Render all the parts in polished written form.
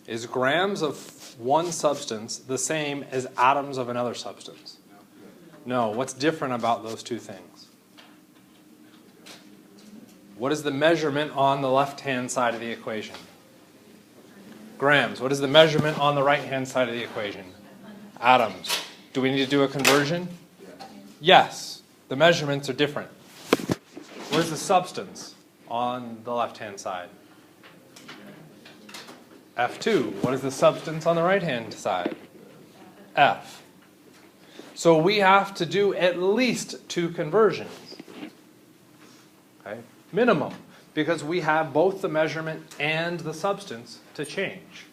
Is grams of one substance the same as atoms of another substance? No. What's different about those two things? What is the measurement on the left-hand side of the equation? Grams. What is the measurement on the right-hand side of the equation? Atoms. Do we need to do a conversion? Yes. The measurements are different. What is the substance on the left-hand side? F2. What is the substance on the right-hand side? F. So we have to do at least 2 conversions. Okay? Minimum. Because we have both the measurement and the substance to change.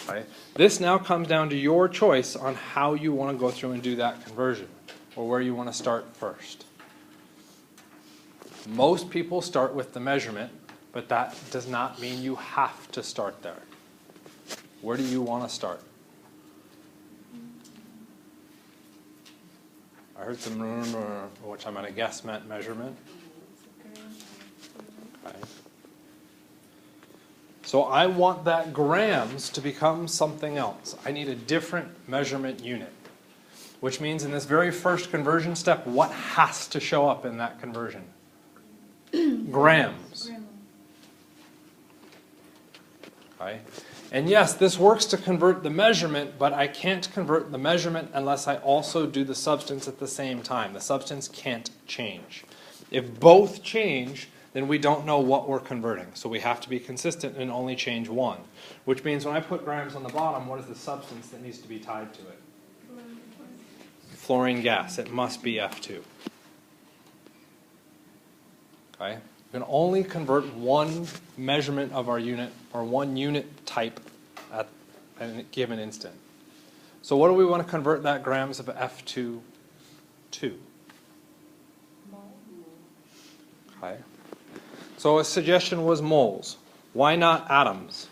Okay? This now comes down to your choice on how you want to go through and do that conversion, or where you want to start first. Most people start with the measurement, but that does not mean you have to start there. Where do you want to start? I heard some, which I'm going to guess meant measurement. Okay. So I want that grams to become something else. I need a different measurement unit. Which means in this very first conversion step, what has to show up in that conversion? Grams. Okay. And yes, this works to convert the measurement, but I can't convert the measurement unless I also do the substance at the same time. The substance can't change. If both change, then we don't know what we're converting. So we have to be consistent and only change one. Which means when I put grams on the bottom, what is the substance that needs to be tied to it? Fluorine gas. It must be F2. Okay? We can only convert one measurement of our unit, or one unit type at a given instant. So what do we want to convert that grams of F2 to? Okay. So a suggestion was moles. Why not atoms?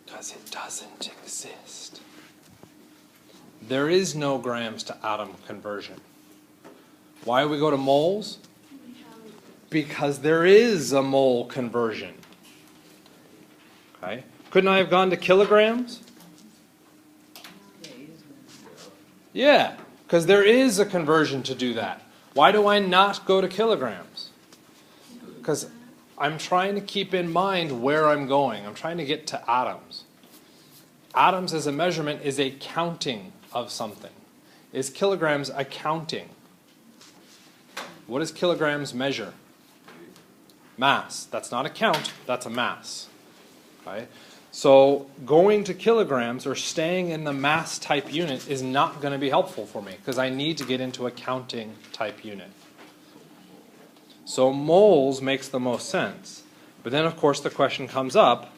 Because it doesn't exist. There is no grams to atom conversion. Why do we go to moles? Because there is a mole conversion. Okay. Couldn't I have gone to kilograms? Yeah, because there is a conversion to do that. Why do I not go to kilograms? Because I'm trying to keep in mind where I'm going. I'm trying to get to atoms. Atoms as a measurement is a counting of something. Is kilograms a counting? What does kilograms measure? Mass. That's not a count, that's a mass. Okay? So going to kilograms or staying in the mass type unit is not going to be helpful for me because I need to get into a counting type unit. So moles makes the most sense. But then of course the question comes up,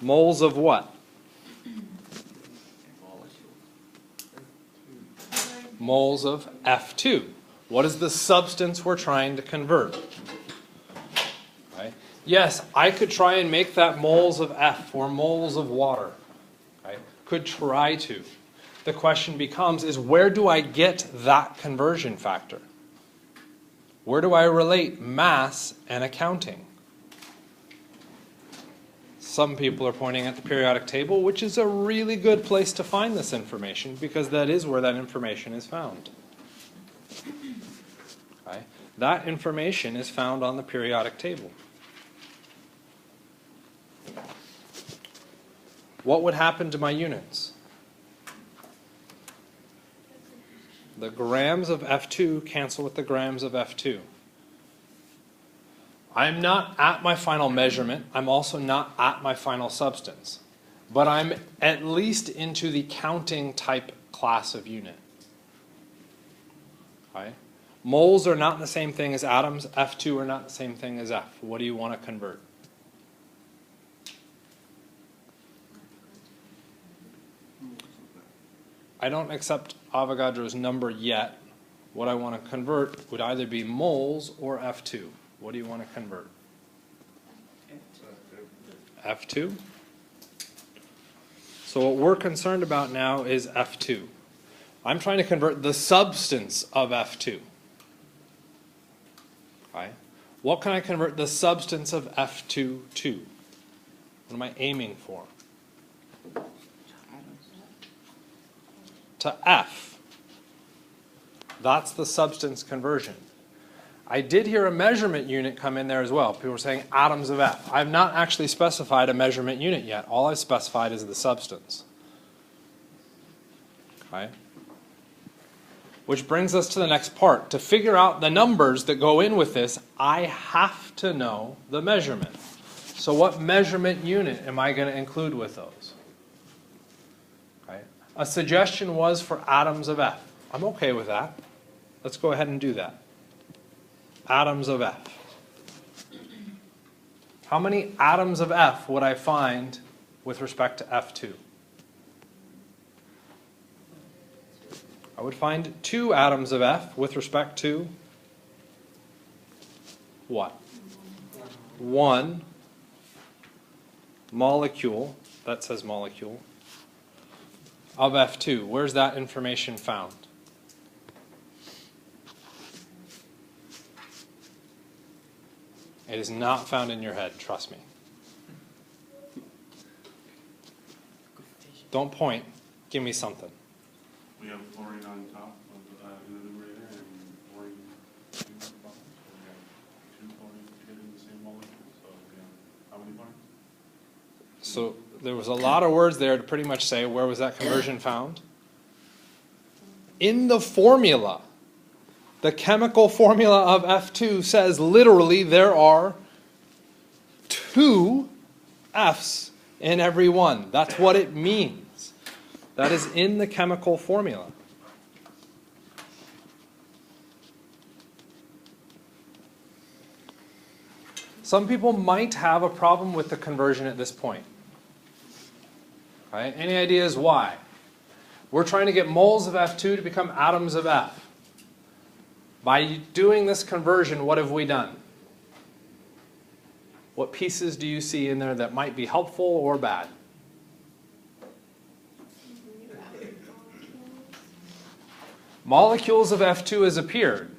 moles of what? Moles of F2. What is the substance we're trying to convert? Right? Yes, I could try and make that moles of F or moles of water. Right? Could try to. The question becomes is where do I get that conversion factor? Where do I relate mass and accounting? Some people are pointing at the periodic table, which is a really good place to find this information because that is where that information is found. Okay? That information is found on the periodic table. What would happen to my units? The grams of F2 cancel with the grams of F2. I'm not at my final measurement. I'm also not at my final substance. But I'm at least into the counting type class of unit. Okay? Moles are not the same thing as atoms. F2 are not the same thing as F. What do you want to convert? I don't accept Avogadro's number yet. What I want to convert would either be moles or F2. What do you want to convert? F2? So what we're concerned about now is F2. I'm trying to convert the substance of F2. Okay? What can I convert the substance of F2 to? What am I aiming for? To F. That's the substance conversion. I did hear a measurement unit come in there as well. People were saying atoms of F. I've not actually specified a measurement unit yet. All I've specified is the substance. Okay? Which brings us to the next part. To figure out the numbers that go in with this, I have to know the measurement. So what measurement unit am I going to include with those? Okay. A suggestion was for atoms of F. I'm okay with that. Let's go ahead and do that. Atoms of F. How many atoms of F would I find with respect to F2? I would find 2 atoms of F with respect to what? 1 molecule, that says molecule, of F2. Where's that information found? It is not found in your head, trust me. Don't point, give me something. We have fluorine on top of the numerator and fluorine on the bottom. So we have 2 fluorines together in the same molecule. So we have how many fluorines? So there was a lot of words there to pretty much say where was that conversion found? In the formula. The chemical formula of F2 says literally there are 2 F's in every one. That's what it means. That is in the chemical formula. Some people might have a problem with the conversion at this point. Right? Any ideas why? We're trying to get moles of F2 to become atoms of F. By doing this conversion, what have we done? What pieces do you see in there that might be helpful or bad? Molecules of F2 has appeared.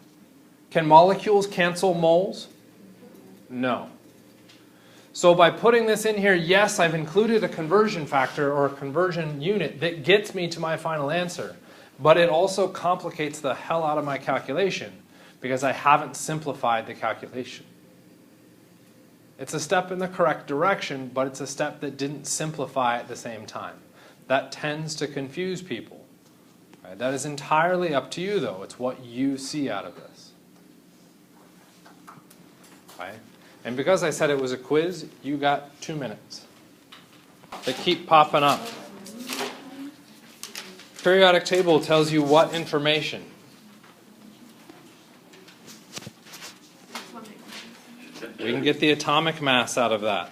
Can molecules cancel moles? No. So by putting this in here, yes, I've included a conversion factor or a conversion unit that gets me to my final answer. But it also complicates the hell out of my calculation because I haven't simplified the calculation. It's a step in the correct direction, but it's a step that didn't simplify at the same time. That tends to confuse people. Right? That is entirely up to you, though. It's what you see out of this. Right? And because I said it was a quiz, you got 2 minutes. They keep popping up. Periodic table tells you what information? We can get the atomic mass out of that.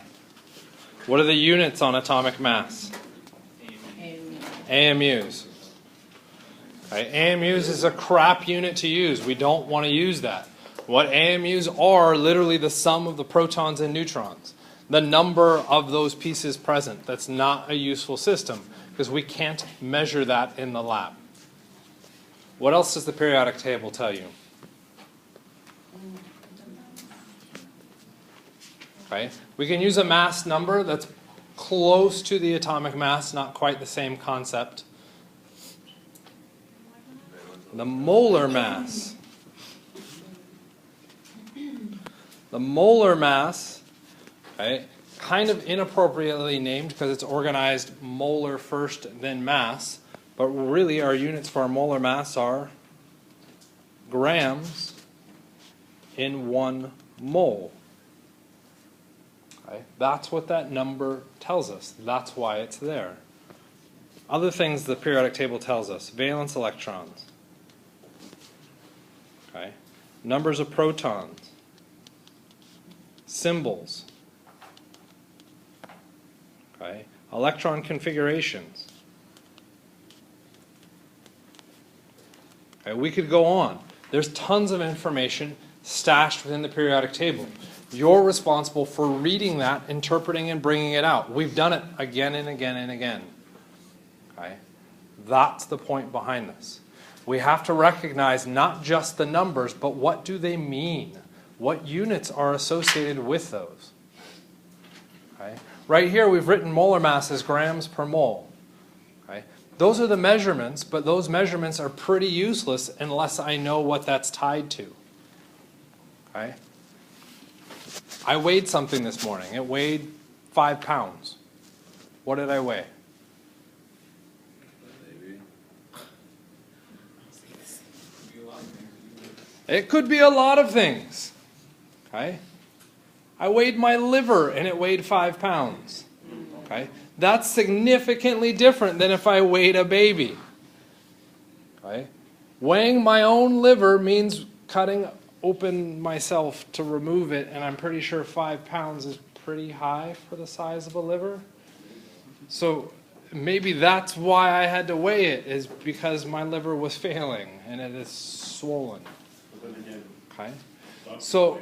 What are the units on atomic mass? AMUs. Okay, AMUs is a crap unit to use. We don't want to use that. What AMUs are literally the sum of the protons and neutrons. The number of those pieces present. That's not a useful system, because we can't measure that in the lab. What else does the periodic table tell you? Okay. We can use a mass number that's close to the atomic mass, not quite the same concept. The molar mass. The molar mass, okay, kind of inappropriately named because it's organized molar first, then mass. But really our units for our molar mass are grams in 1 mole. Okay? That's what that number tells us. That's why it's there. Other things the periodic table tells us. Valence electrons. Okay? Numbers of protons. Symbols. Okay? Electron configurations. Okay? We could go on. There's tons of information stashed within the periodic table. You're responsible for reading that, interpreting, and bringing it out. We've done it again and again and again. Okay? That's the point behind this. We have to recognize not just the numbers, but what do they mean? What units are associated with those? Okay. Right here we've written molar mass as grams per mole. Okay. Those are the measurements, but those measurements are pretty useless unless I know what that's tied to. Okay. I weighed something this morning. It weighed 5 pounds. What did I weigh? It could be a lot of things. Okay? I weighed my liver and it weighed 5 pounds. Okay? That's significantly different than if I weighed a baby. Okay? Weighing my own liver means cutting open myself to remove it, and I'm pretty sure 5 pounds is pretty high for the size of a liver. So maybe that's why I had to weigh it, is because my liver was failing and it is swollen. Okay? So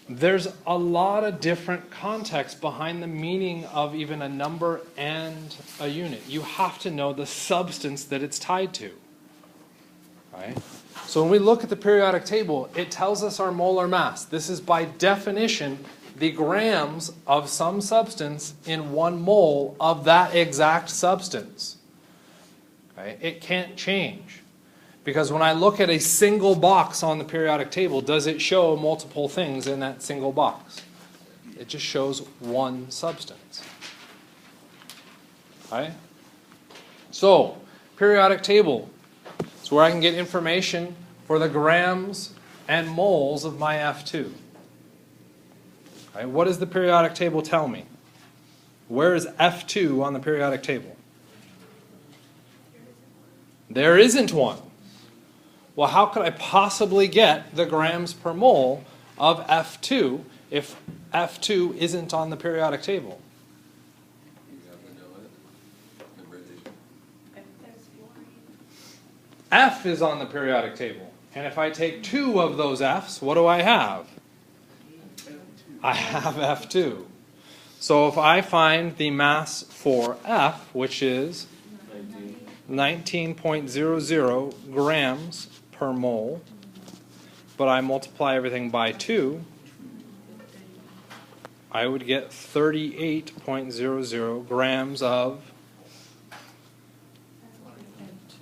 there's a lot of different context behind the meaning of even a number and a unit. You have to know the substance that it's tied to. Okay? So when we look at the periodic table, it tells us our molar mass. This is by definition the grams of some substance in 1 mole of that exact substance. Okay? It can't change. Because when I look at a single box on the periodic table, does it show multiple things in that single box? It just shows one substance. Okay? So, periodic table. It's where I can get information for the grams and moles of my F2. Okay, what does the periodic table tell me? Where is F2 on the periodic table? There isn't one. Well, how could I possibly get the grams per mole of F2 if F2 isn't on the periodic table? F is on the periodic table. And if I take 2 of those F's, what do I have? I have F2. So if I find the mass for F, which is 19.00 grams per mole, but I multiply everything by 2, I would get 38.00 grams of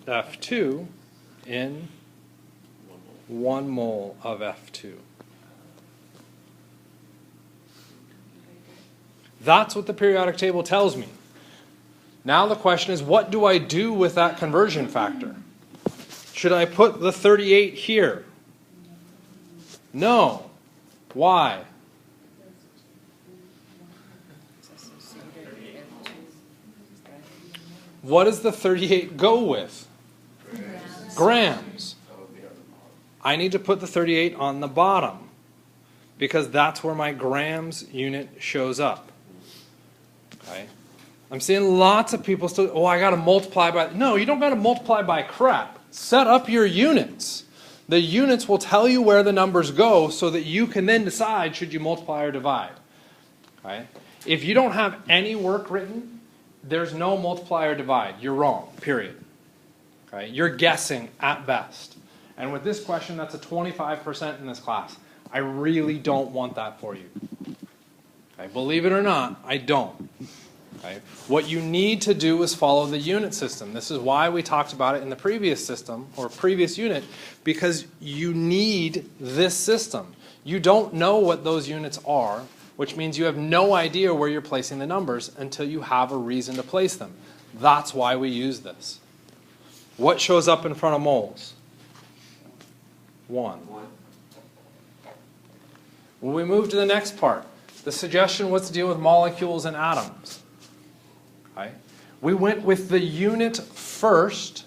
F2 in 1 mole of F2. That's what the periodic table tells me. Now the question is, what do I do with that conversion factor? Should I put the 38 here? No. Why? What does the 38 go with? Grams. I need to put the 38 on the bottom because that's where my grams unit shows up. Okay? I'm seeing lots of people still, oh, I got to multiply by, no, you don't got to multiply by crap. Set up your units. The units will tell you where the numbers go so that you can then decide should you multiply or divide. Okay? If you don't have any work written, there's no multiply or divide. You're wrong, period. Okay? You're guessing at best. And with this question, that's a 25% in this class. I really don't want that for you. Okay? Believe it or not, I don't. Okay? What you need to do is follow the unit system. This is why we talked about it in the previous system, or previous unit, because you need this system. You don't know what those units are, which means you have no idea where you're placing the numbers until you have a reason to place them. That's why we use this. What shows up in front of moles? 1. When we move to the next part, the suggestion was to deal with molecules and atoms. Okay? We went with the unit first.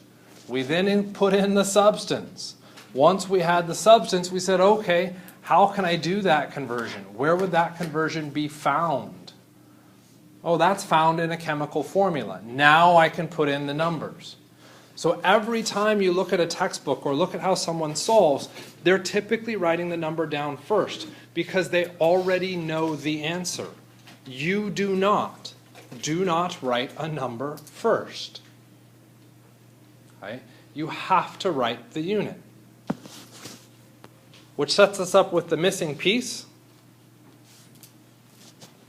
We then put in the substance. Once we had the substance, we said, okay, how can I do that conversion? Where would that conversion be found? Oh, that's found in a chemical formula. Now I can put in the numbers. So every time you look at a textbook or look at how someone solves, they're typically writing the number down first because they already know the answer. You do not. Do not write a number first. Okay? you have to write the unit. Which sets us up with the missing piece.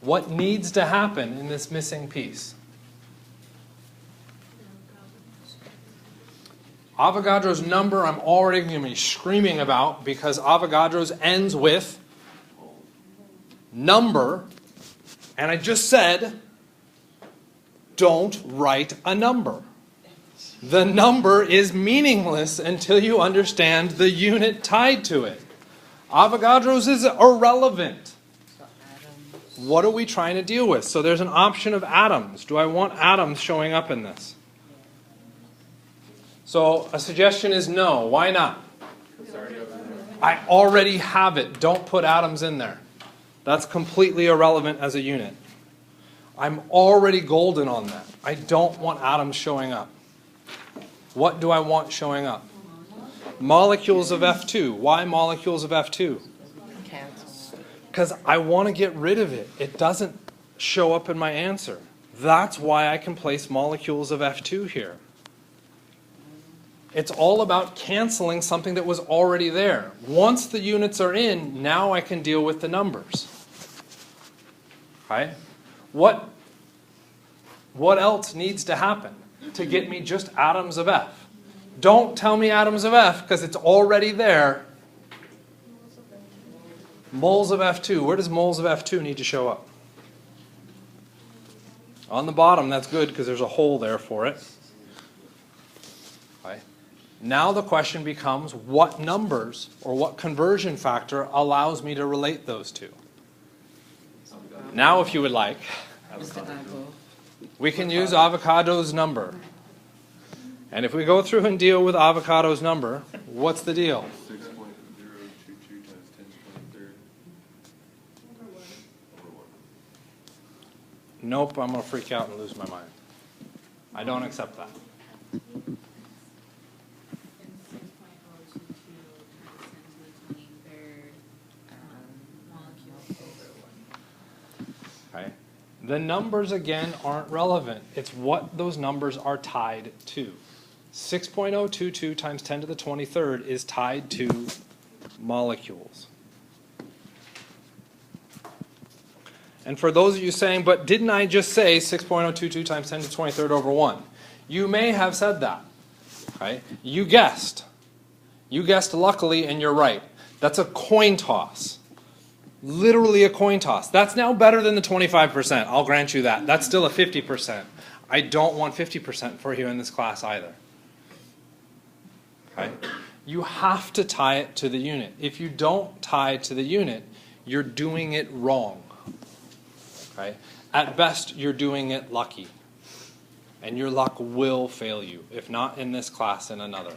What needs to happen in this missing piece? Avogadro's number I'm already going to be screaming about because Avogadro's ends with number. And I just said, don't write a number. The number is meaningless until you understand the unit tied to it. Avogadro's is irrelevant. What are we trying to deal with? So there's an option of atoms. Do I want atoms showing up in this? So a suggestion is no. Why not? I already have it. Don't put atoms in there. That's completely irrelevant as a unit. I'm already golden on that. I don't want atoms showing up. What do I want showing up? Molecules of F2. Why molecules of F2? Because I want to get rid of it. It doesn't show up in my answer. That's why I can place molecules of F2 here. It's all about canceling something that was already there. Once the units are in, now I can deal with the numbers. Okay? What else needs to happen to get me just atoms of F? Don't tell me atoms of F because it's already there. Moles of F2. Where does moles of F2 need to show up? On the bottom, that's good because there's a hole there for it. Okay. Now the question becomes what numbers or what conversion factor allows me to relate those two? Now if you would like, we can use Avogadro's number. And if we go through and deal with Avogadro's number, what's the deal? 6.022 times 10 to the 23rd. Nope, I'm going to freak out and lose my mind. I don't accept that. Okay. The numbers, again, aren't relevant. It's what those numbers are tied to. 6.022 times 10 to the 23rd is tied to molecules. And for those of you saying, but didn't I just say 6.022 times 10 to the 23rd over 1? You may have said that. Okay? You guessed. You guessed luckily, and you're right. That's a coin toss. Literally a coin toss. That's now better than the 25%. I'll grant you that. That's still a 50%. I don't want 50% for you in this class either. Okay? You have to tie it to the unit. If you don't tie it to the unit, you're doing it wrong. Okay? At best, you're doing it lucky. And your luck will fail you, if not in this class, in another.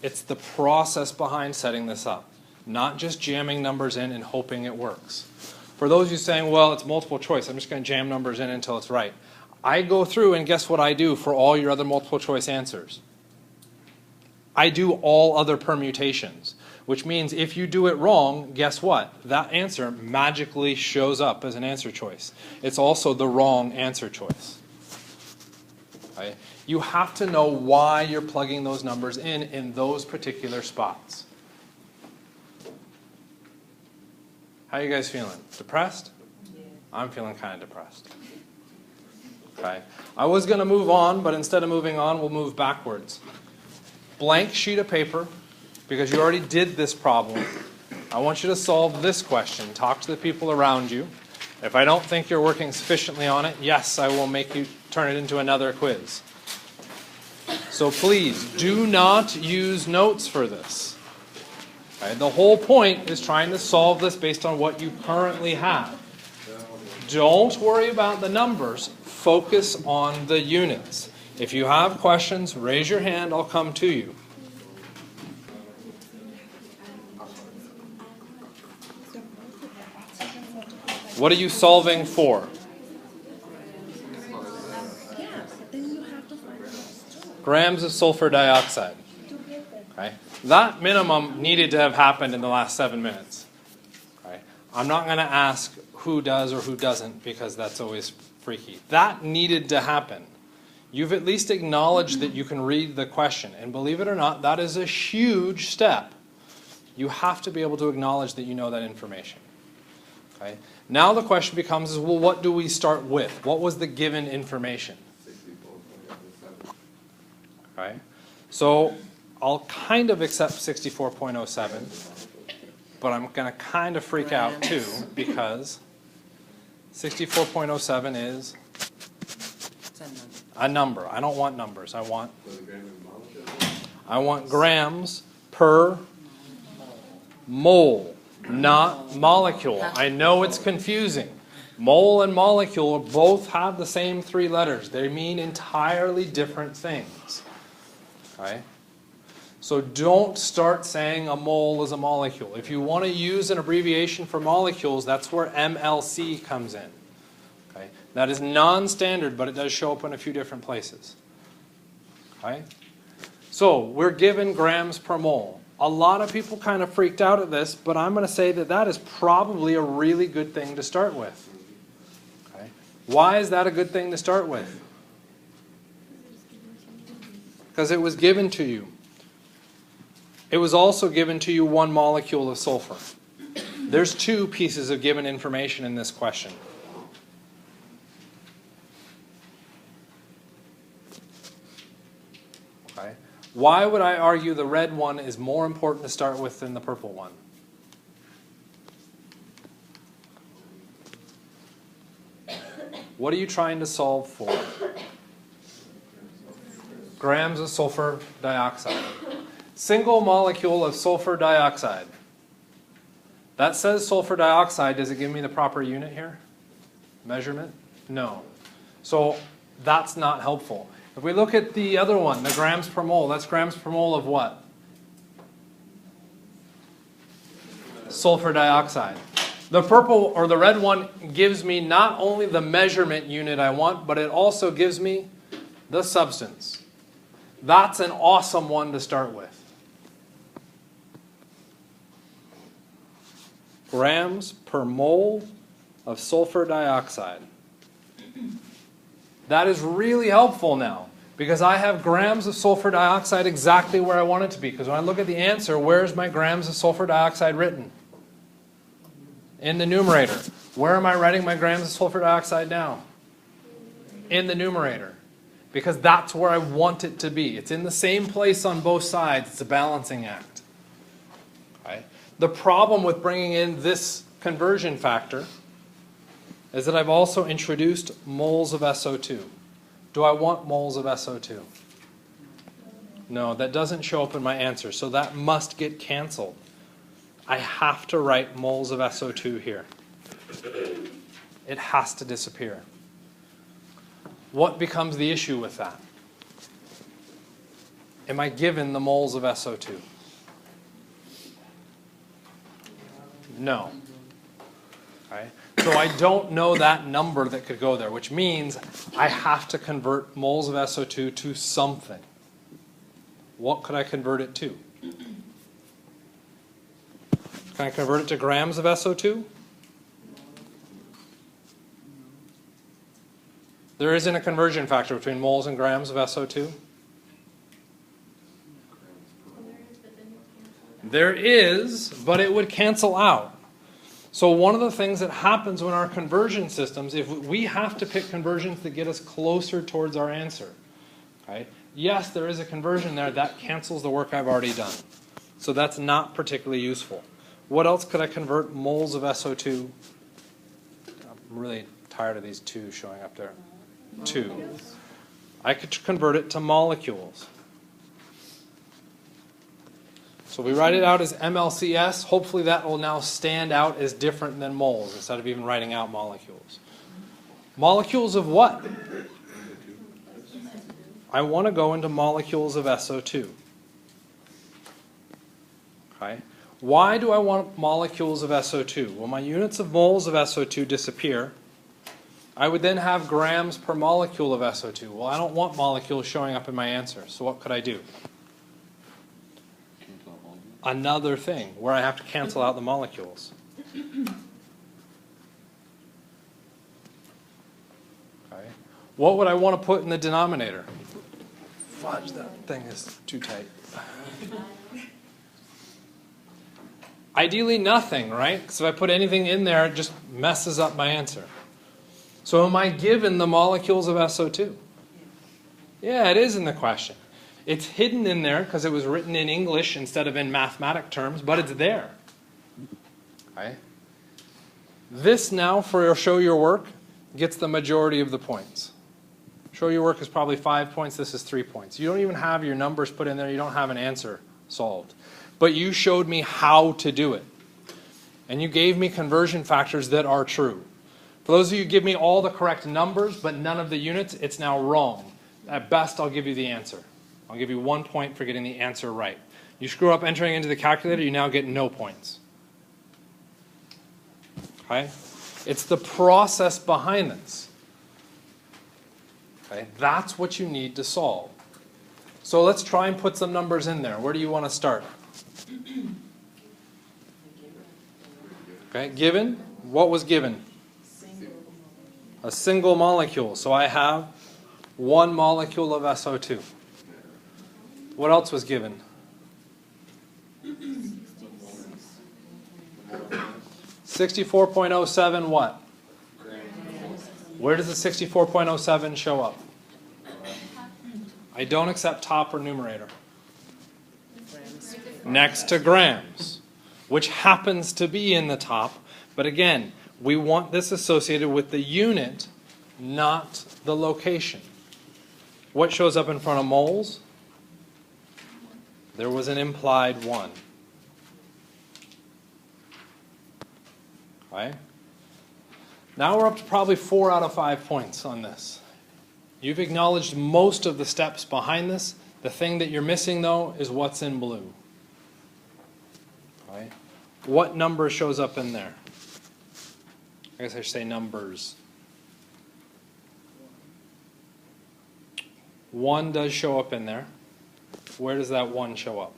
It's the process behind setting this up. Not just jamming numbers in and hoping it works. For those of you saying, well, it's multiple choice, I'm just going to jam numbers in until it's right. I go through and guess what I do for all your other multiple choice answers? I do all other permutations, which means if you do it wrong, guess what? That answer magically shows up as an answer choice. It's also the wrong answer choice. Okay? You have to know why you're plugging those numbers in those particular spots. How are you guys feeling? Depressed? Yeah. I'm feeling kind of depressed. Okay. I was going to move on, but instead of moving on, we'll move backwards. Blank sheet of paper, because you already did this problem. I want you to solve this question. Talk to the people around you. If I don't think you're working sufficiently on it, yes, I will make you turn it into another quiz. So please, do not use notes for this. Okay? The whole point is trying to solve this based on what you currently have. Don't worry about the numbers. Focus on the units. If you have questions, raise your hand. I'll come to you. What are you solving for? Grams of sulfur dioxide. Okay. That minimum needed to have happened in the last 7 minutes. Okay. I'm not going to ask who does or who doesn't because that's always freaky. That needed to happen. You've at least acknowledged that you can read the question. And believe it or not, that is a huge step. You have to be able to acknowledge that you know that information. Okay? Now the question becomes, well, what do we start with? What was the given information? 64.07. Okay? So I'll kind of accept 64.07, but I'm going to kind of freak out too, because 64.07 is a number. I don't want numbers. I want grams per mole, not molecule. I know it's confusing. Mole and molecule both have the same 3 letters. They mean entirely different things. Okay? So don't start saying a mole is a molecule. If you want to use an abbreviation for molecules, that's where MLC comes in. Okay? That is non-standard, but it does show up in a few different places. Okay? So we're given grams per mole. A lot of people kind of freaked out at this, but I'm going to say that that is probably a really good thing to start with. Okay? Why is that a good thing to start with? Because it was given to you. It was also given to you 1 molecule of sulfur. There's 2 pieces of given information in this question. Okay. Why would I argue the red one is more important to start with than the purple one? What are you trying to solve for? Grams of sulfur dioxide. Single molecule of sulfur dioxide. That says sulfur dioxide. Does it give me the proper unit here? Measurement? No. So that's not helpful. If we look at the other one, the grams per mole, that's grams per mole of what? Sulfur dioxide. The purple or the red one gives me not only the measurement unit I want, but it also gives me the substance. That's an awesome one to start with. Grams per mole of sulfur dioxide. That is really helpful now, because I have grams of sulfur dioxide exactly where I want it to be. Because when I look at the answer, where's my grams of sulfur dioxide written? In the numerator. Where am I writing my grams of sulfur dioxide now? In the numerator. Because that's where I want it to be. It's in the same place on both sides. It's a balancing act. Okay? The problem with bringing in this conversion factor is that I've also introduced moles of SO2. Do I want moles of SO2? No, that doesn't show up in my answer, so that must get canceled. I have to write moles of SO2 here. It has to disappear. What becomes the issue with that? Am I given the moles of SO2? No. Okay. So I don't know that number that could go there, which means I have to convert moles of SO2 to something. What could I convert it to? Can I convert it to grams of SO2? There isn't a conversion factor between moles and grams of SO2? There is, but it would cancel out. So one of the things that happens when our conversion systems, if we have to pick conversions that get us closer towards our answer. Okay? Yes, there is a conversion there. That cancels the work I've already done. So that's not particularly useful. What else could I convert moles of SO2? I'm really tired of these 2 showing up there. 2. I could convert it to molecules. So we write it out as MLCS. Hopefully that will now stand out as different than moles instead of even writing out molecules. Molecules of what? I want to go into molecules of SO2. Okay. Why do I want molecules of SO2? Well, my units of moles of SO2 disappear. I would then have grams per molecule of SO2. Well, I don't want molecules showing up in my answer, so what could I do? Another thing where I have to cancel out the molecules. Okay. What would I want to put in the denominator? Fudge, that thing is too tight. Ideally nothing, right? Because if I put anything in there, it just messes up my answer. So am I given the molecules of SO2? Yeah, it is in the question. It's hidden in there because it was written in English instead of in mathematic terms, but it's there. Okay? This now, for show your work, gets the majority of the points. Show your work is probably 5 points. This is 3 points. You don't even have your numbers put in there. You don't have an answer solved. But you showed me how to do it. And you gave me conversion factors that are true. For those of you who give me all the correct numbers but none of the units, it's now wrong. At best, I'll give you the answer. I'll give you 1 point for getting the answer right. You screw up entering into the calculator, you now get no points. Okay? It's the process behind this. Okay? That's what you need to solve. So let's try and put some numbers in there. Where do you want to start? Okay, given. What was given? A single molecule. So I have 1 molecule of SO2. What else was given? 64.07 what? Where does the 64.07 show up? I don't accept top or numerator. Next to grams, which happens to be in the top. But again, we want this associated with the unit, not the location. What shows up in front of moles? There was an implied 1. Okay. Now we're up to probably 4 out of 5 points on this. You've acknowledged most of the steps behind this. The thing that you're missing, though, is what's in blue. Okay. What number shows up in there? I guess I should say numbers. 1 does show up in there. Where does that 1 show up?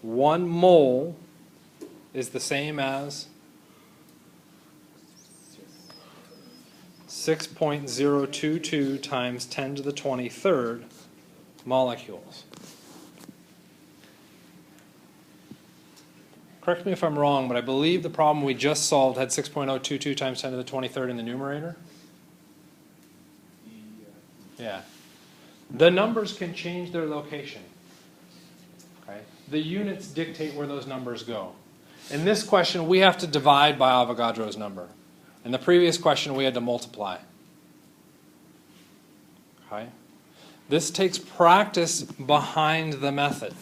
1 mole is the same as 6.022 times 10 to the 23rd molecules. Correct me if I'm wrong, but I believe the problem we just solved had 6.022 times 10 to the 23rd in the numerator. Yeah. The numbers can change their location. Okay. The units dictate where those numbers go. In this question, we have to divide by Avogadro's number. In the previous question, we had to multiply. Okay. This takes practice behind the method.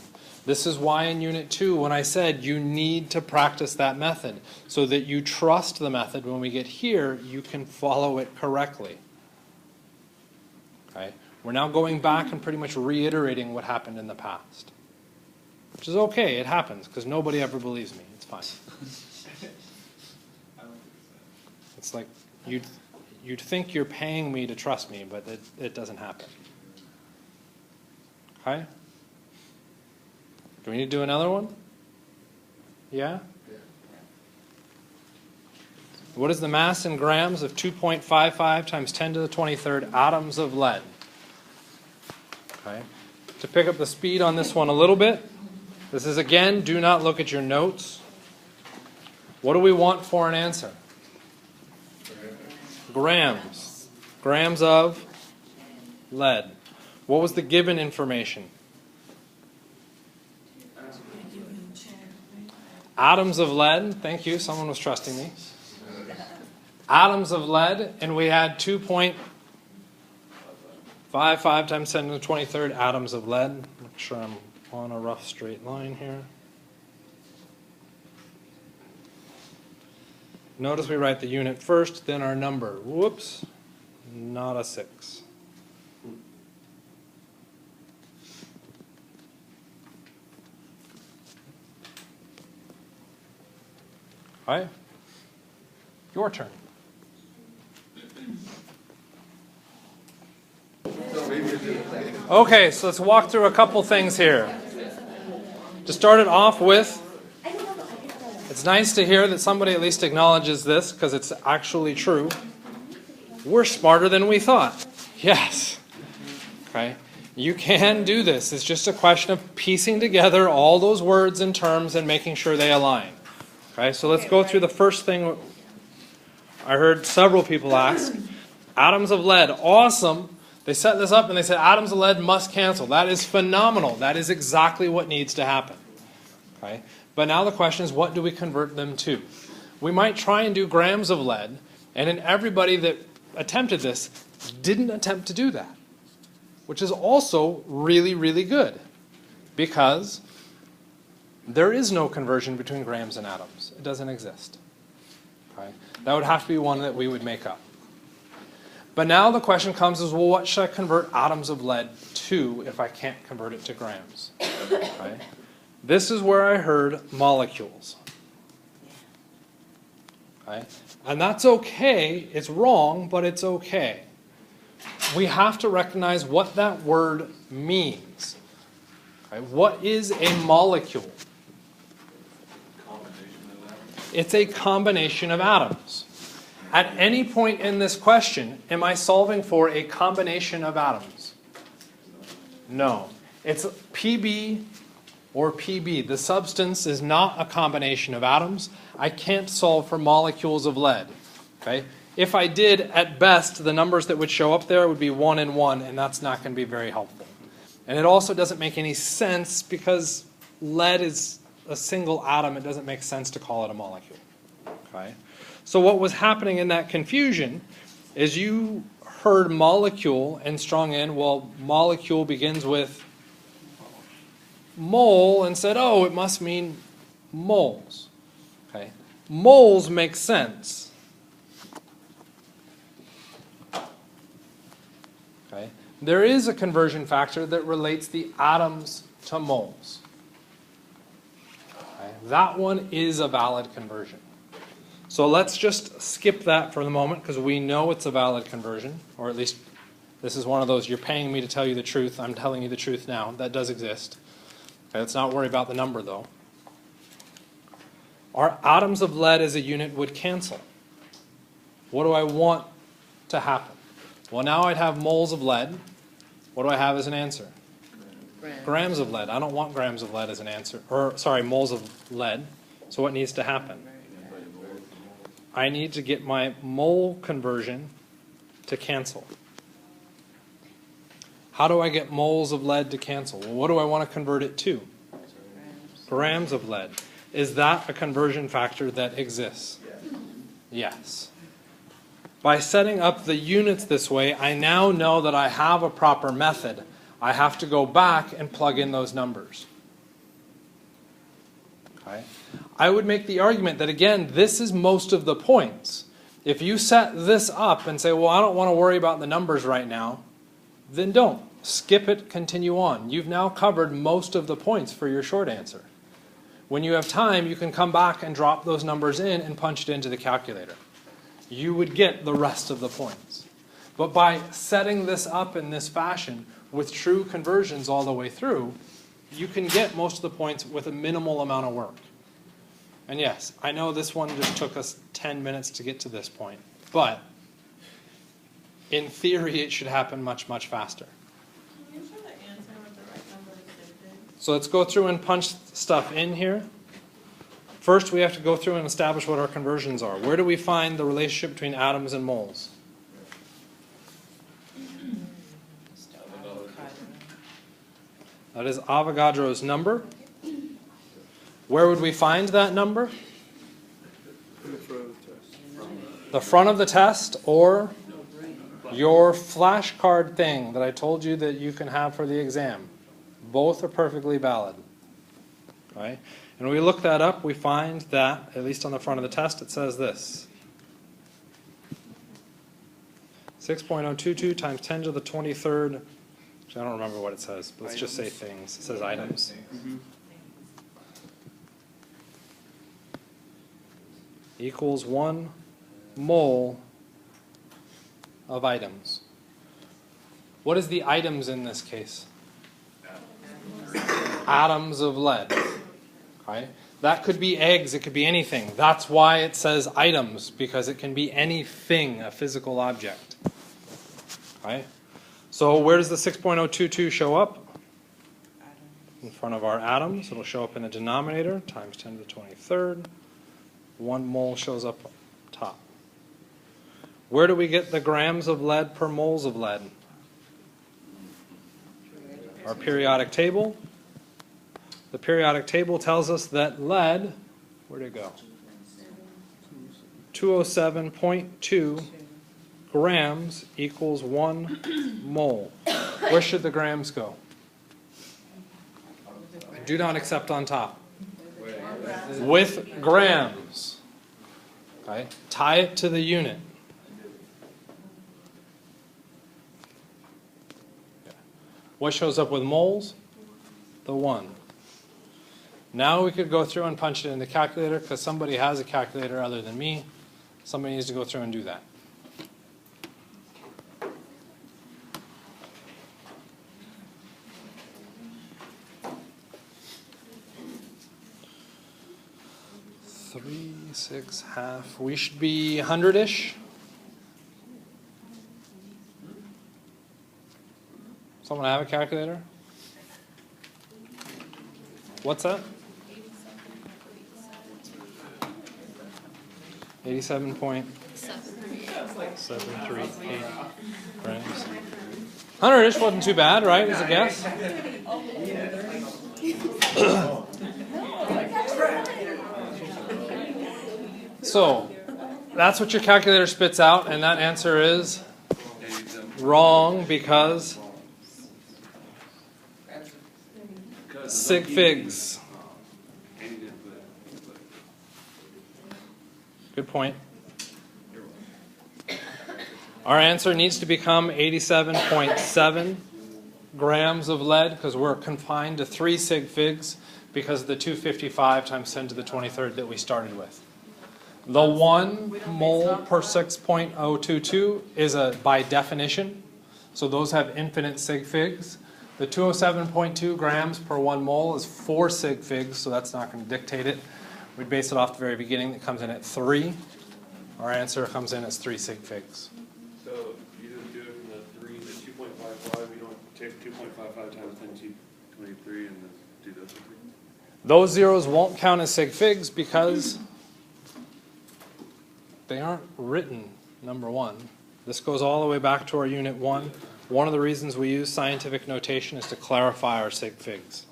This is why in Unit 2, when I said you need to practice that method, so that you trust the method, when we get here, you can follow it correctly. Okay. We're now going back and pretty much reiterating what happened in the past. Which is okay, it happens, because nobody ever believes me. It's fine. It's like you'd think you're paying me to trust me, but it doesn't happen. Okay? Do we need to do another one? Yeah? What is the mass in grams of 2.55 times 10 to the 23rd atoms of lead? Okay. To pick up the speed on this one a little bit, this is again, do not look at your notes. What do we want for an answer? Grams. Grams of lead. What was the given information? Atoms of lead. Thank you, someone was trusting me. Atoms of lead, and we had 2.55 times 10 to the 23rd atoms of lead. Make sure I'm on a rough straight line here. Notice we write the unit first, then our number. Whoops, not a 6. All right, your turn. Okay, so let's walk through a couple things here. To start it off with, it's nice to hear that somebody at least acknowledges this, because it's actually true. We're smarter than we thought. Yes. Okay. You can do this. It's just a question of piecing together all those words and terms and making sure they align. Okay, so let's go through the first thing. I heard several people ask, atoms of lead, awesome. They set this up and they said atoms of lead must cancel. That is phenomenal. That is exactly what needs to happen. Okay, but now the question is, what do we convert them to? We might try and do grams of lead, and in everybody that attempted this didn't attempt to do that, which is also really, really good, because there is no conversion between grams and atoms. It doesn't exist. Okay? That would have to be one that we would make up. But now the question comes is, well, what should I convert atoms of lead to if I can't convert it to grams? Okay? This is where I heard molecules. Okay? And that's okay. It's wrong, but it's okay. We have to recognize what that word means. Okay? What is a molecule? It's a combination of atoms. At any point in this question, am I solving for a combination of atoms? No. It's PB or PB. The substance is not a combination of atoms. I can't solve for molecules of lead. Okay? If I did, at best, the numbers that would show up there would be 1 and 1, and that's not going to be very helpful. And it also doesn't make any sense because lead is a single atom. It doesn't make sense to call it a molecule. Okay? So what was happening in that confusion is you heard molecule and strung in, well, molecule begins with mole, and said, oh, it must mean moles. Okay? Moles make sense. Okay? There is a conversion factor that relates the atoms to moles. Okay? That one is a valid conversion. So let's just skip that for the moment because we know it's a valid conversion, or at least this is one of those, you're paying me to tell you the truth, I'm telling you the truth now. That does exist. Okay, let's not worry about the number though. Our atoms of lead as a unit would cancel. What do I want to happen? Well, now I'd have moles of lead. What do I have as an answer? Grams of lead. I don't want grams of lead as an answer. Or, sorry, moles of lead. So what needs to happen? I need to get my mole conversion to cancel. How do I get moles of lead to cancel? Well, what do I want to convert it to? Grams of lead. Is that a conversion factor that exists? Yes. By setting up the units this way, I now know that I have a proper method. I have to go back and plug in those numbers. Okay? I would make the argument that, again, this is most of the points. If you set this up and say, well, I don't want to worry about the numbers right now, then don't. Skip it, continue on. You've now covered most of the points for your short answer. When you have time, you can come back and drop those numbers in and punch it into the calculator. You would get the rest of the points. But by setting this up in this fashion with true conversions all the way through, you can get most of the points with a minimal amount of work. And yes, I know this one just took us 10 minutes to get to this point, but in theory it should happen much, much faster. Can you show the answer with the right number shifted? So let's go through and punch stuff in here. First we have to go through and establish what our conversions are. Where do we find the relationship between atoms and moles? That is Avogadro's number. Where would we find that number? The front of the test, or your flashcard thing that I told you that you can have for the exam. Both are perfectly valid. Right? And when we look that up, we find that, at least on the front of the test, it says this. 6.022 times 10 to the 23rd. I don't remember what it says, but let's just say things. It says items. Equals 1 mole of items. What is the items in this case? Atoms of lead. Okay? That could be eggs, it could be anything. That's why it says items, because it can be anything, a physical object. Right? So where does the 6.022 show up? In front of our atoms. It'll show up in the denominator, times 10 to the 23rd. 1 mole shows up top. Where do we get the grams of lead per moles of lead? Our periodic table. The periodic table tells us that lead, where'd it go? 207.2 grams equals 1 mole. Where should the grams go? Do not accept on top. With grams. Okay? Tie it to the unit. What shows up with moles? The 1. Now we could go through and punch it in the calculator, because somebody has a calculator other than me. Somebody needs to go through and do that. Three, 6, half. We should be 100-ish. Someone have a calculator? What's that? 87.738 grams. 100-ish wasn't too bad, right? As a guess. So, that's what your calculator spits out, and that answer is wrong because sig figs. Good point. Our answer needs to become 87.7 grams of lead, because we're confined to 3 sig figs because of the 255 times 10 to the 23rd that we started with. The 1 mole per 6.022 is by definition, so those have infinite sig figs. The 207.2 grams per 1 mole is 4 sig figs, so that's not going to dictate it. We'd base it off the very beginning that comes in at 3. Our answer comes in as 3 sig figs. So you just do it from the 3 to 2.55, you don't take 2.55 times 10 to 23 and do those 3? Those zeros won't count as sig figs because they aren't written, number 1. This goes all the way back to our unit 1. One of the reasons we use scientific notation is to clarify our sig figs.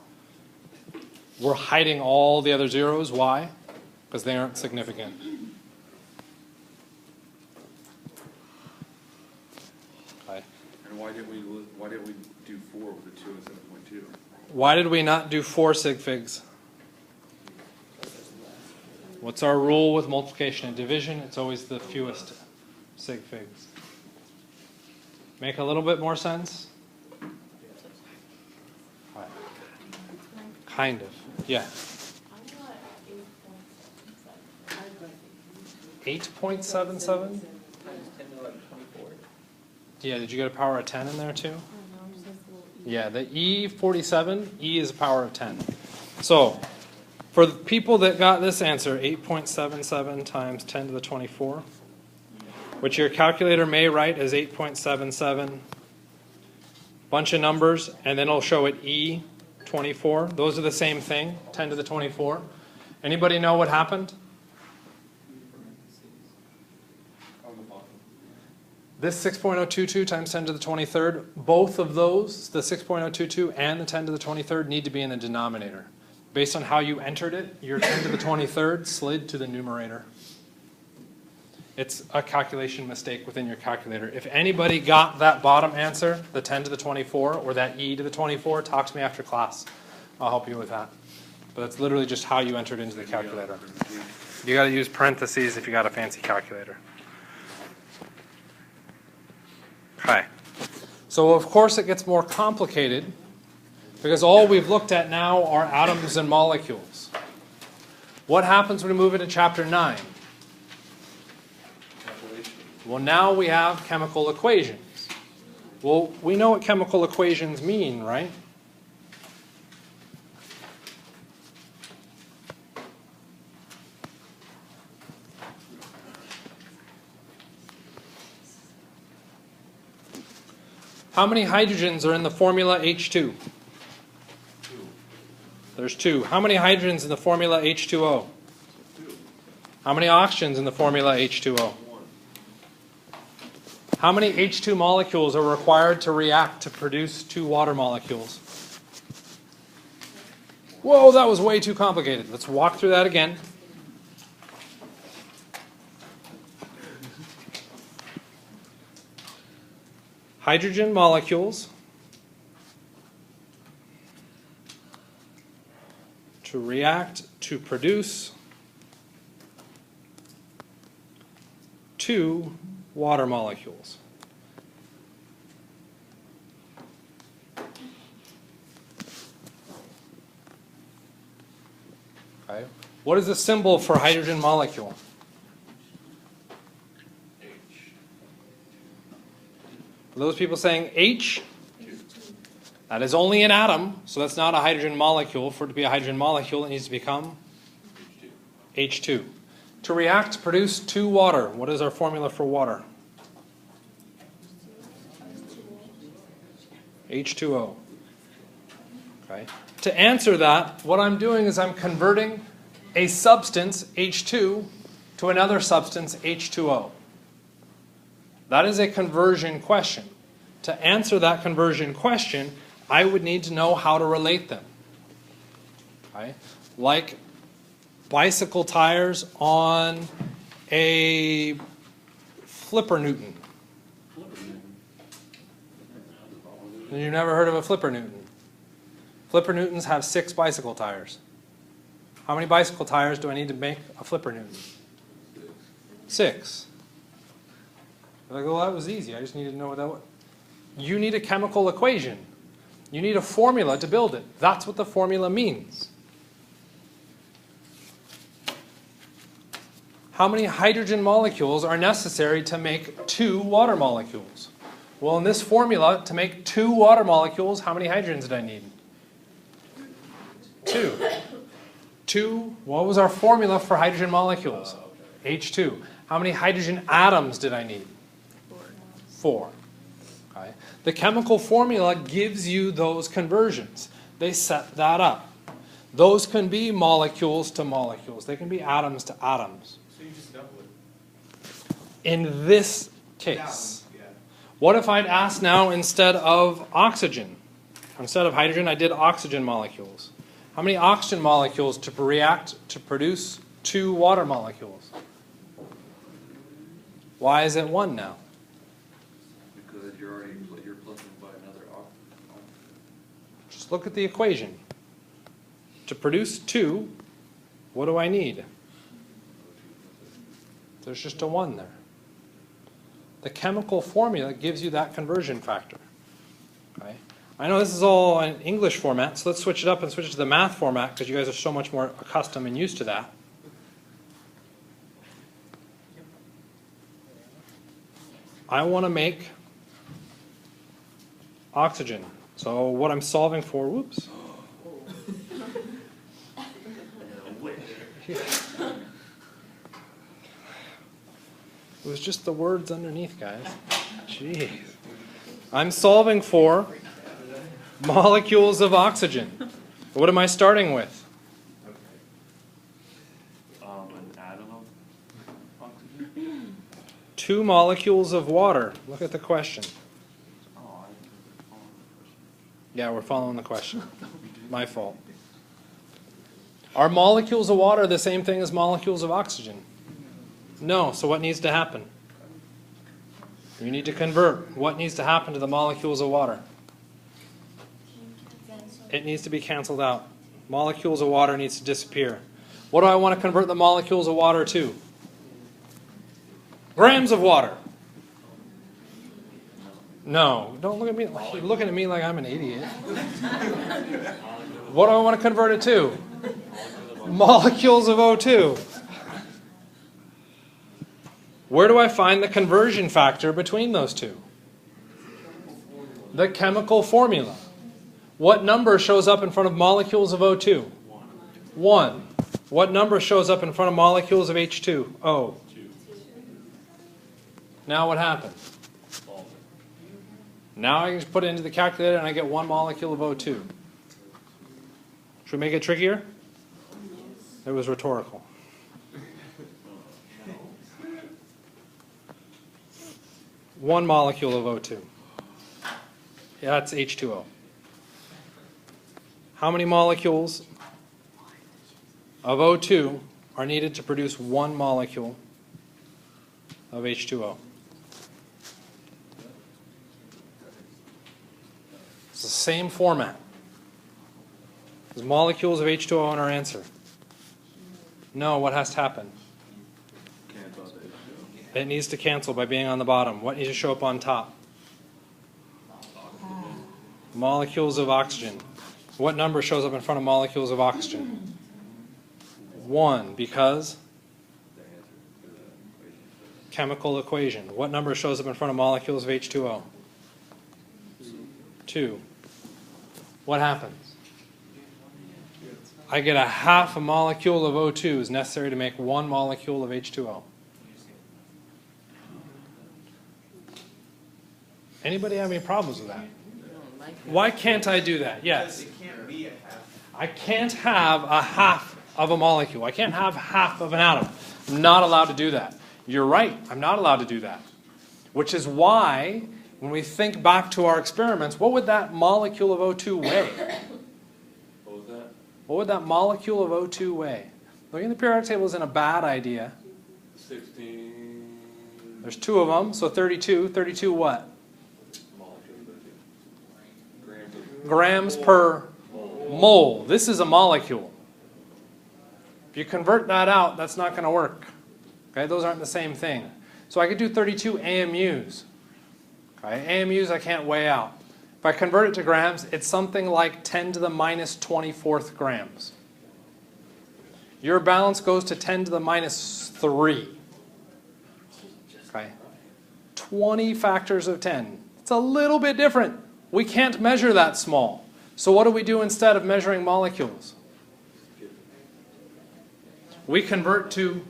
We're hiding all the other zeros. Why? Because they aren't significant. Okay. And why didn't we do 4 with the 207.2? Why did we not do 4 sig figs? What's our rule with multiplication and division? It's always the fewest sig figs. Make a little bit more sense? Right. Kind of. Yeah. 8.77? Yeah, did you get a power of 10 in there too? Yeah, the E47, E is a power of 10. So, for the people that got this answer, 8.77 times 10 to the 24, which your calculator may write as 8.77, bunch of numbers, and then it'll show it E24. Those are the same thing, 10 to the 24. Anybody know what happened? This 6.022 times 10 to the 23rd, both of those, the 6.022 and the 10 to the 23rd, need to be in the denominator. Based on how you entered it, your 10 to the 23rd slid to the numerator. It's a calculation mistake within your calculator. If anybody got that bottom answer, the 10 to the 24 or that E to the 24, talk to me after class. I'll help you with that. But that's literally just how you entered into the calculator. You got to use parentheses if you got a fancy calculator. Okay. So of course it gets more complicated because all we've looked at now are atoms and molecules. What happens when we move into chapter 9? Well, now we have chemical equations. Well, we know what chemical equations mean, right? How many hydrogens are in the formula H2? 2. There's 2. How many hydrogens in the formula H2O? 2. How many oxygens in the formula H2O? 1. How many H2 molecules are required to react to produce 2 water molecules? Whoa, that was way too complicated. Let's walk through that again. Hydrogen molecules to react to produce 2 water molecules. Okay. What is the symbol for hydrogen molecule? Are those people saying H? That is only an atom, so that's not a hydrogen molecule. For it to be a hydrogen molecule, it needs to become H2. To react to produce 2 water, what is our formula for water? H2O. Okay. To answer that, what I'm doing is I'm converting a substance, H2, to another substance, H2O. That is a conversion question. To answer that conversion question, I would need to know how to relate them. Okay? Like bicycle tires on a flipper Newton. You've never heard of a flipper Newton? Flipper Newtons have 6 bicycle tires. How many bicycle tires do I need to make a flipper Newton? 6. You're like, well, that was easy. I just needed to know what that was. You need a chemical equation. You need a formula to build it. That's what the formula means. How many hydrogen molecules are necessary to make 2 water molecules? Well, in this formula, to make 2 water molecules, how many hydrogens did I need? 2. 2, what was our formula for hydrogen molecules? H2. How many hydrogen atoms did I need? 4. Okay. The chemical formula gives you those conversions. They set that up. Those can be molecules to molecules. They can be atoms to atoms. So you just double it. In this case. Yeah. What if I'd asked now instead of oxygen? Instead of hydrogen, I did oxygen molecules. How many oxygen molecules to react to produce 2 water molecules? Why is it 1 now? Because you're plugging by another oxygen. Just look at the equation. To produce 2, what do I need? There's just a 1 there. The chemical formula gives you that conversion factor. Okay? I know this is all in English format, so let's switch it up and switch it to the math format because you guys are so much more accustomed and used to that. I want to make oxygen. So what I'm solving for, whoops. It was just the words underneath, guys. Jeez. I'm solving for molecules of oxygen. What am I starting with? An atom of oxygen? 2 molecules of water. Look at the question. Oh, Yeah, we're following the question. My fault. Are molecules of water the same thing as molecules of oxygen? No, so what needs to happen? You need to convert. What needs to happen to the molecules of water? It needs to be canceled out. Molecules of water needs to disappear. What do I want to convert the molecules of water to? Grams of water. No, don't look at me. You're looking at me like I'm an idiot. What do I want to convert it to? Molecules of O2. Where do I find the conversion factor between those two? The chemical formula. What number shows up in front of molecules of O2? 1. What number shows up in front of molecules of H2O? 2. Now what happens? Now I can just put it into the calculator and I get 1 molecule of O2. Should we make it trickier? It was rhetorical. One molecule of O2. Yeah, that's H2O. How many molecules of O2 are needed to produce 1 molecule of H2O? It's the same format. There's molecules of H2O in our answer. No, what has to happen? Cancel out the H2O. It needs to cancel by being on the bottom. What needs to show up on top? Molecules of oxygen. What number shows up in front of molecules of oxygen? 1, because chemical equation. What number shows up in front of molecules of H2O? 2. What happens? I get a half a molecule of O2 is necessary to make 1 molecule of H2O. Anybody have any problems with that? Why can't I do that? Yes. It can't be a half. I can't have a half of a molecule. I can't have half of an atom. I'm not allowed to do that. You're right. I'm not allowed to do that. Which is why, when we think back to our experiments, what would that molecule of O2 weigh? What was that? What would that molecule of O2 weigh? Looking at the periodic table isn't a bad idea. 16 There's 2 of them, so 32. 32 what? molecules of O2. Grams of Grams per mole. This is a molecule. If you convert that out, that's not going to work. Okay, those aren't the same thing. So I could do 32 AMUs. Okay, AMUs I can't weigh out. If I convert it to grams, it's something like 10 to the minus 24th grams. Your balance goes to 10 to the minus 3. Okay, 20 factors of 10. It's a little bit different. We can't measure that small. So what do we do instead of measuring molecules? We convert to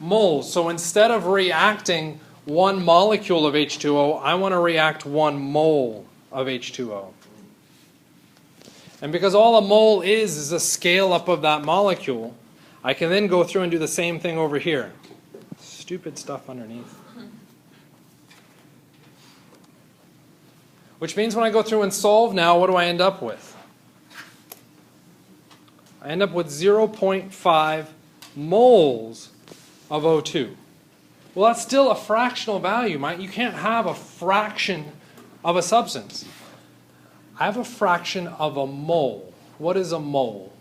moles. So instead of reacting 1 molecule of H2O, I want to react 1 mole of H2O. And because all a mole is a scale up of that molecule, I can then go through and do the same thing over here. Stupid stuff underneath. Which means when I go through and solve now, what do I end up with? I end up with 0.5 moles of O2. Well, that's still a fractional value. You can't have a fraction of a substance. I have a fraction of a mole. What is a mole?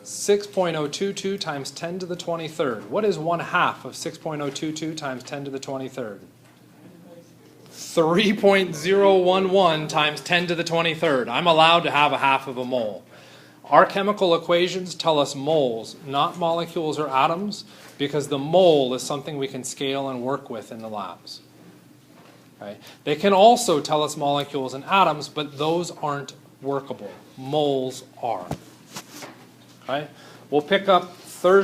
6.022 times 10 to the 23rd. What is 1/2 of 6.022 times 10 to the 23rd? 3.011 times 10 to the 23rd. I'm allowed to have a half of a mole. Our chemical equations tell us moles, not molecules or atoms, because the mole is something we can scale and work with in the labs. Okay? They can also tell us molecules and atoms, but those aren't workable. Moles are. Okay? We'll pick up Thursday.